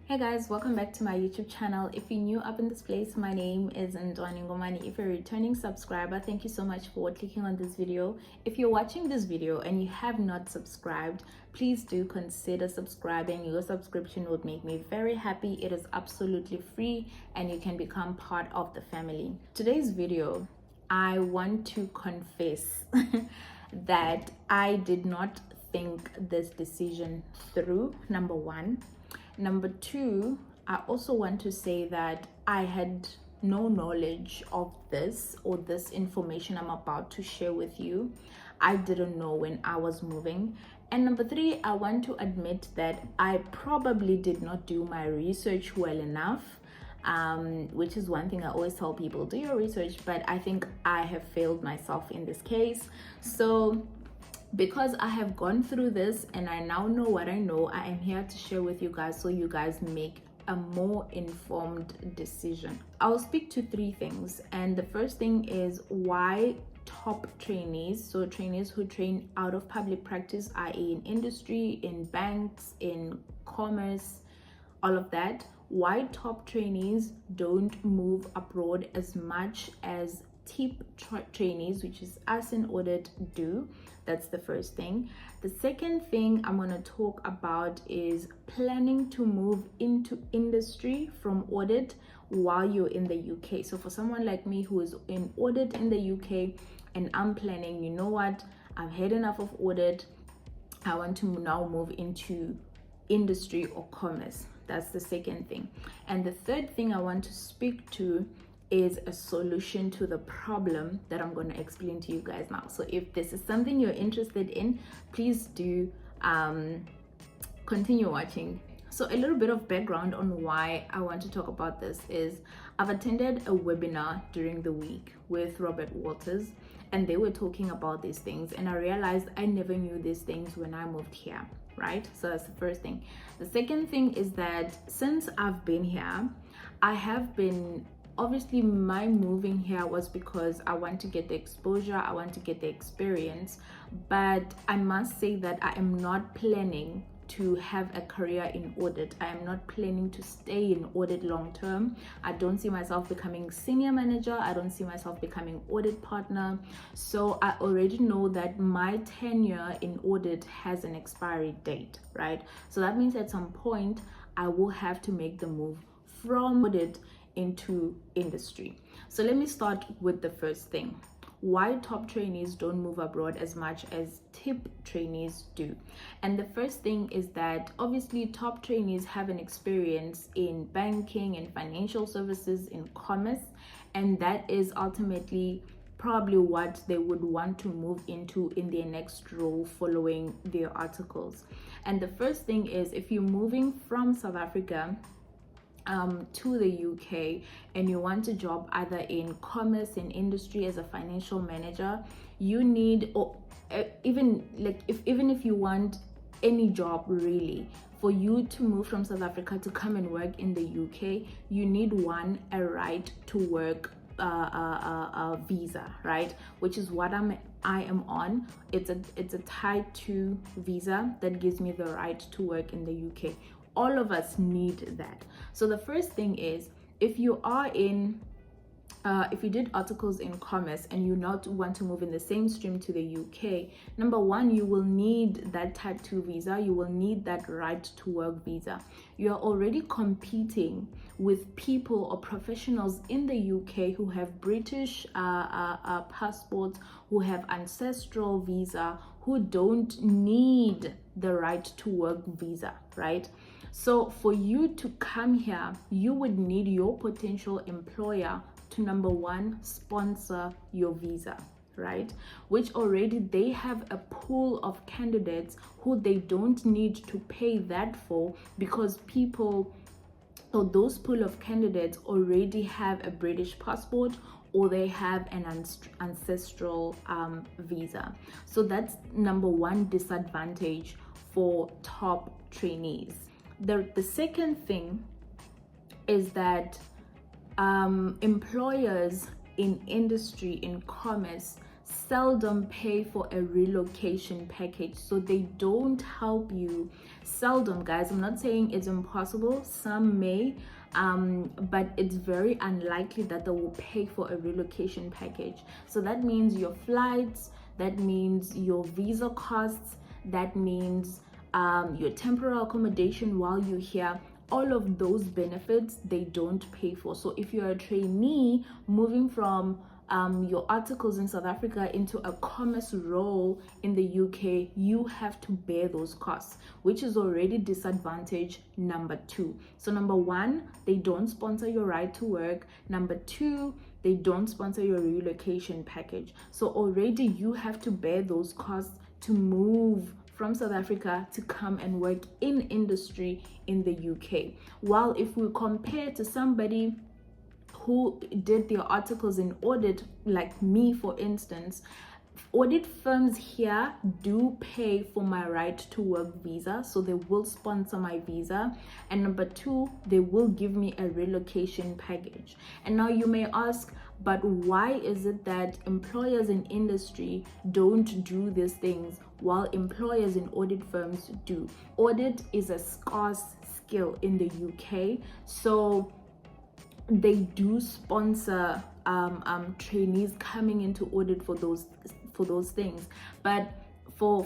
Hey guys, welcome back to my YouTube channel. If you're new up in this place, my name is Ntwaniengomane. If you're a returning subscriber, thank you so much for clicking on this video. If you're watching this video and you have not subscribed, please do consider subscribing. Your subscription would make me very happy. It is absolutely free and you can become part of the family. Today's video, I want to confess that I did not think this decision through, number one. Number two, I also want to say that I had no knowledge of this or this information I'm about to share with you. I didn't know when I was moving. And number three, I want to admit that I probably did not do my research well enough, which is one thing I always tell people, do your research, but I think I have failed myself in this case. So because I have gone through this and I now know what I know, I am here to share with you guys so you guys make a more informed decision. I'll speak to three things, and the first thing is why top trainees, so trainees who train out of public practice, i.e. in industry, in banks, in commerce, all of that, why top trainees don't move abroad as much as tip trainees, which is us in audit, do. That's the first thing. The second thing I'm going to talk about is planning to move into industry from audit while you're in the UK. So for someone like me who is in audit in the UK and I'm planning, you know what, I've had enough of audit, I want to now move into industry or commerce. That's the second thing. And the third thing I want to speak to is a solution to the problem that I'm going to explain to you guys now. So if this is something you're interested in, please do continue watching. So a little bit of background on why I want to talk about this is I've attended a webinar during the week with Robert Walters, and they were talking about these things, and I realized I never knew these things when I moved here, right? So that's the first thing. The second thing is that since I've been here, I have been, obviously my moving here was because I want to get the exposure, I want to get the experience, but I must say that I am not planning to have a career in audit. I am not planning to stay in audit long term. I don't see myself becoming senior manager. I don't see myself becoming audit partner. So I already know that my tenure in audit has an expiry date, right? So that means at some point I will have to make the move from audit into industry. So let me start with the first thing. Why top trainees don't move abroad as much as tip trainees do. And the first thing is that obviously top trainees have an experience in banking and financial services, in commerce, and that is ultimately probably what they would want to move into in their next role following their articles. And the first thing is, if you're moving from South Africa to the UK and you want a job either in commerce, in industry as a financial manager, you need, or even if you want any job really, for you to move from South Africa to come and work in the UK, you need a right to work visa, right? Which is what I am on. It's a type 2 visa that gives me the right to work in the UK. All of us need that. So the first thing is, if you are in if you did articles in commerce and you not want to move in the same stream to the UK, number one, you will need that type 2 visa. You will need that right to work visa. You are already competing with people or professionals in the UK who have British passports, who have ancestral visa, who don't need the right to work visa, right? So for you to come here, you would need your potential employer to, number one, sponsor your visa, right? Which already they have a pool of candidates who they don't need to pay that for, because those pool of candidates already have a British passport or they have an ancestral visa. So that's number one disadvantage for top trainees. The second thing is that employers in industry, in commerce, seldom pay for a relocation package. So they don't help you. Seldom, guys. I'm not saying it's impossible. Some may, but it's very unlikely that they will pay for a relocation package. So that means your flights, that means your visa costs, that means your temporary accommodation while you're here. All of those benefits they don't pay for. So if you're a trainee moving from your articles in South Africa into a commerce role in the UK, you have to bear those costs, which is already disadvantage number 2. So number 1, they don't sponsor your right to work. Number 2, they don't sponsor your relocation package. So already you have to bear those costs to move from South Africa to come and work in industry in the UK. While if we compare to somebody who did their articles in audit, like me for instance, audit firms here do pay for my right to work visa, so they will sponsor my visa. And number 2, they will give me a relocation package. And now you may ask, but why is it that employers in industry don't do these things while employers in audit firms do? Audit is a scarce skill in the UK, so they do sponsor trainees coming into audit for those things. But for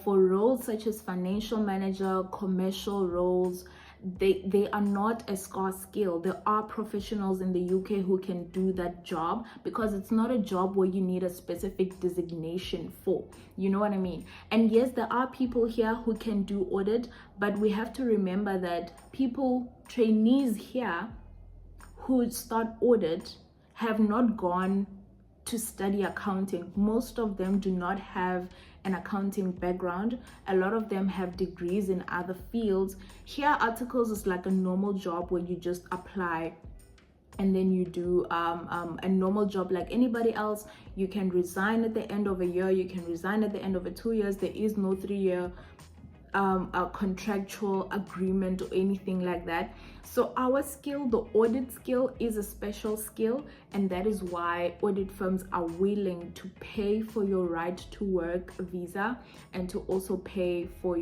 roles such as financial manager, commercial roles, they are not a scarce skill. There are professionals in the UK who can do that job, because it's not a job where you need a specific designation for, you know what I mean? And yes, there are people here who can do audit, but we have to remember that trainees here who start audit have not gone to study accounting. Most of them do not have an accounting background. A lot of them have degrees in other fields. Here, articles is like a normal job where you just apply and then you do a normal job like anybody else. You can resign at the end of a year, you can resign at the end of 2 years. There is no 3-year a contractual agreement or anything like that. So our skill, the audit skill, is a special skill, and that is why audit firms are willing to pay for your right to work visa and to also pay for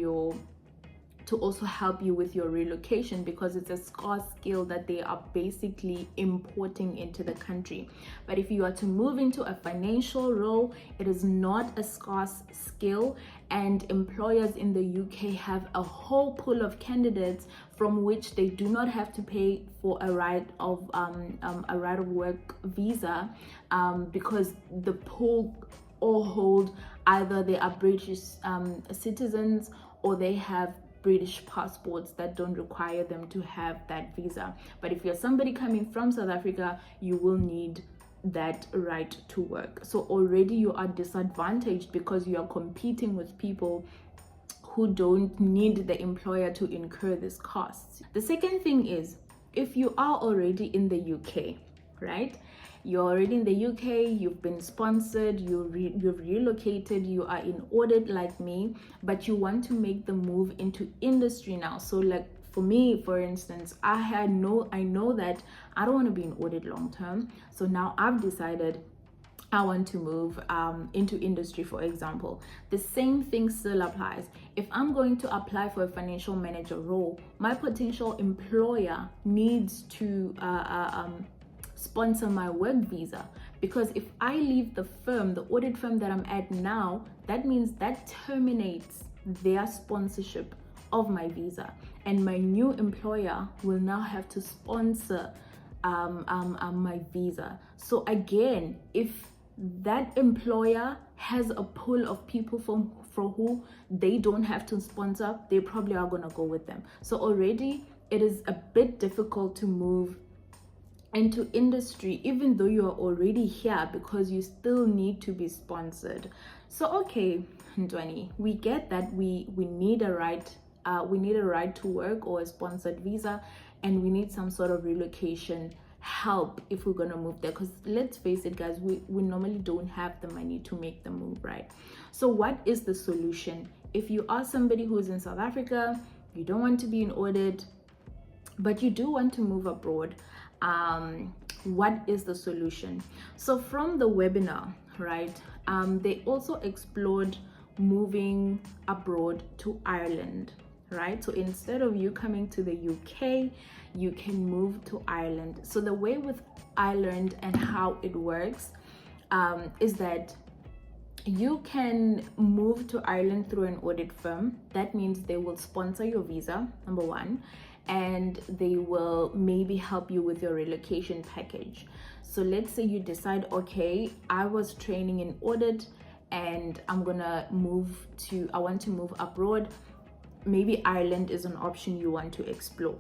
to also help you with your relocation, because it's a scarce skill that they are basically importing into the country. But if you are to move into a financial role, it is not a scarce skill, and employers in the UK have a whole pool of candidates from which they do not have to pay for a right of work visa, because the pool all hold either they are British citizens or they have British passports that don't require them to have that visa. But if you're somebody coming from South Africa, you will need that right to work. So already you are disadvantaged because you are competing with people who don't need the employer to incur these costs. The second thing is, if you are already in the UK, right? You're already in the UK, you've been sponsored, you've relocated, you are in audit like me, but you want to make the move into industry now. So like for me, for instance, I know that I don't want to be in audit long term. So now I've decided I want to move into industry, for example. The same thing still applies. If I'm going to apply for a financial manager role, my potential employer needs to sponsor my work visa, because if I leave the firm, the audit firm that I'm at now, that means that terminates their sponsorship of my visa, and my new employer will now have to sponsor my visa. So again, if that employer has a pool of people for who they don't have to sponsor, they probably are going to go with them. So already it is a bit difficult to move into industry even though you are already here, because you still need to be sponsored. So okay, Ntwani, we get that we need a right to work or a sponsored visa, and we need some sort of relocation help if we're gonna move there, because let's face it, guys, we normally don't have the money to make the move, right? So what is the solution? If you are somebody who's in South Africa, you don't want to be in audit, but you do want to move abroad, what is the solution? So from the webinar, right, They also explored moving abroad to Ireland, right? So instead of you coming to the UK, you can move to Ireland. So the way with Ireland and how it works is that you can move to Ireland through an audit firm. That means they will sponsor your visa, number one, and they will maybe help you with your relocation package. So let's say you decide, okay, I was training in audit and I want to move abroad. Maybe Ireland is an option you want to explore.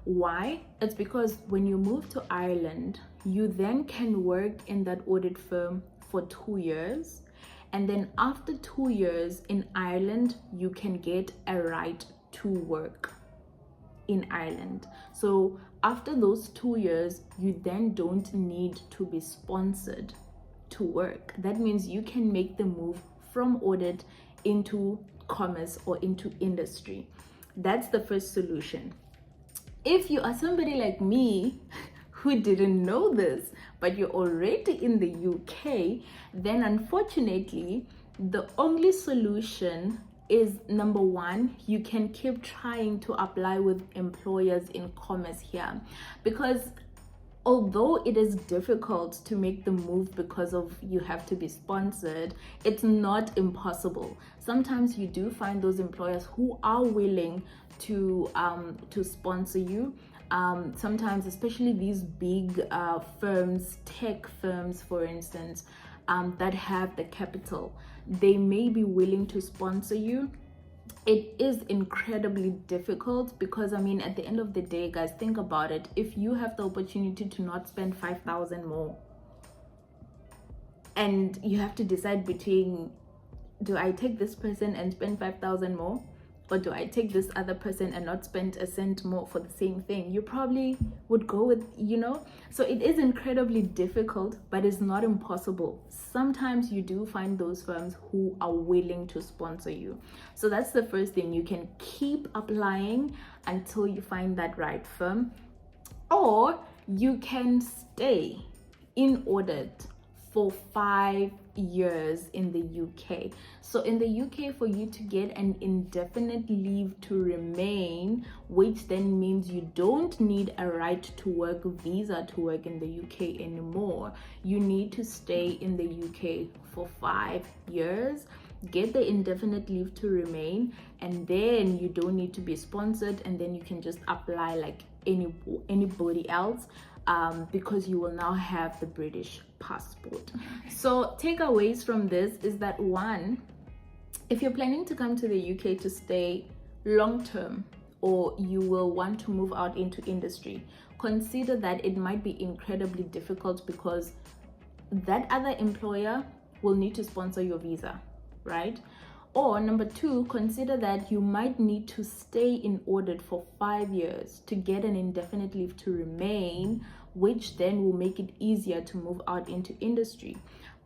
Why? It's because when you move to Ireland, you then can work in that audit firm for 2 years. And then after 2 years in Ireland, you can get a right to work in Ireland. So after those 2 years, you then don't need to be sponsored to work. That means you can make the move from audit into commerce or into industry. That's the first solution. If you are somebody like me who didn't know this, but you're already in the UK, then unfortunately, the only solution is, number one, you can keep trying to apply with employers in commerce here, because although it is difficult to make the move because of you have to be sponsored, it's not impossible. Sometimes you do find those employers who are willing to sponsor you. Sometimes, especially these big firms, tech firms, for instance, that have the capital, they may be willing to sponsor you. It is incredibly difficult because, I mean, at the end of the day, guys, think about it. If you have the opportunity to not spend 5,000 more, and you have to decide between, do I take this person and spend 5,000 more, or do I take this other person and not spend a cent more for the same thing? You probably would go with, so it is incredibly difficult, but it's not impossible. Sometimes you do find those firms who are willing to sponsor you. So that's the first thing. You can keep applying until you find that right firm, or you can stay in audit for 5 years in the UK. So in the UK, for you to get an indefinite leave to remain, which then means you don't need a right to work visa to work in the UK anymore, you need to stay in the UK for 5 years, get the indefinite leave to remain, and then you don't need to be sponsored, and then you can just apply like anybody else, because you will now have the British passport. So takeaways from this is that, one, if you're planning to come to the UK to stay long term, or you will want to move out into industry, consider that it might be incredibly difficult because that other employer will need to sponsor your visa, right? Or number two, consider that you might need to stay in audit for 5 years to get an indefinite leave to remain, which then will make it easier to move out into industry.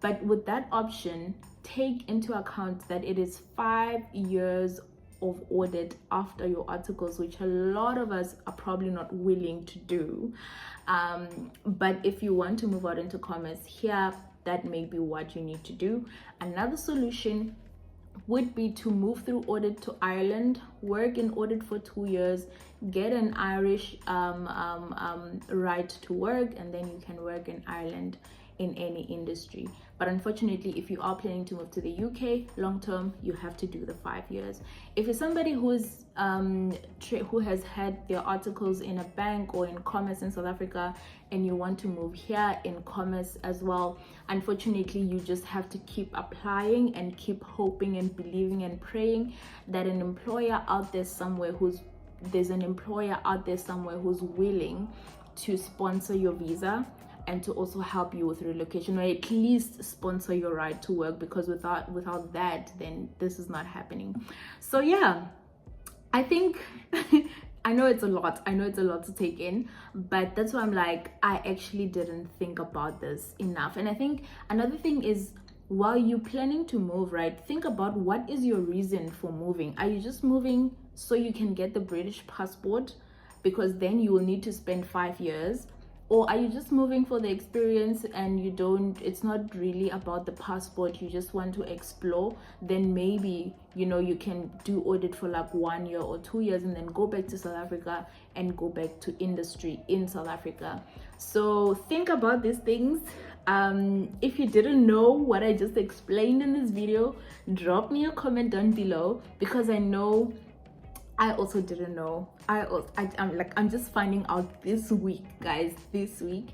But with that option, take into account that it is 5 years of audit after your articles, which a lot of us are probably not willing to do. But if you want to move out into commerce here, that may be what you need to do. Another solution would be to move through audit to Ireland, work in audit for 2 years, get an Irish right to work, and then you can work in Ireland in any industry. But unfortunately, if you are planning to move to the UK long term, you have to do the 5 years. If you're somebody who's who has had their articles in a bank or in commerce in South Africa, and you want to move here in commerce as well, unfortunately, you just have to keep applying and keep hoping and believing and praying that an employer out there somewhere who's willing to sponsor your visa and to also help you with relocation, or at least sponsor your right to work, because without that, then this is not happening. So yeah, I think I know it's a lot to take in, but that's why I'm like, I actually didn't think about this enough. And I think another thing is, while you're planning to move, right, think about what is your reason for moving. Are you just moving so you can get the British passport, because then you will need to spend 5 years? Or are you just moving for the experience and you don't, it's not really about the passport, you just want to explore, then maybe, you know, you can do audit for like 1 year or 2 years and then go back to South Africa and go back to industry in South Africa. So think about these things. If you didn't know what I just explained in this video, drop me a comment down below, because I know I also didn't know. I'm just finding out this week, guys, this week.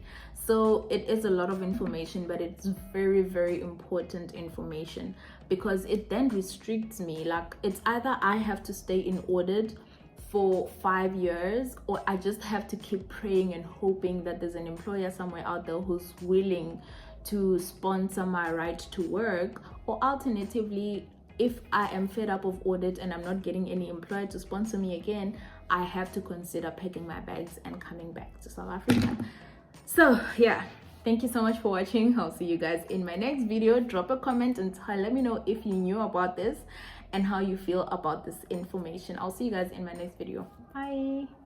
So it is a lot of information, but it's very, very important information, because it then restricts me. Like, it's either I have to stay in audit for 5 years, or I just have to keep praying and hoping that there's an employer somewhere out there who's willing to sponsor my right to work. Or alternatively, if I am fed up of audit and I'm not getting any employer to sponsor me again, I have to consider packing my bags and coming back to South Africa. So yeah, thank you so much for watching. I'll see you guys in my next video. Drop a comment and let me know if you knew about this and how you feel about this information. I'll see you guys in my next video. Bye.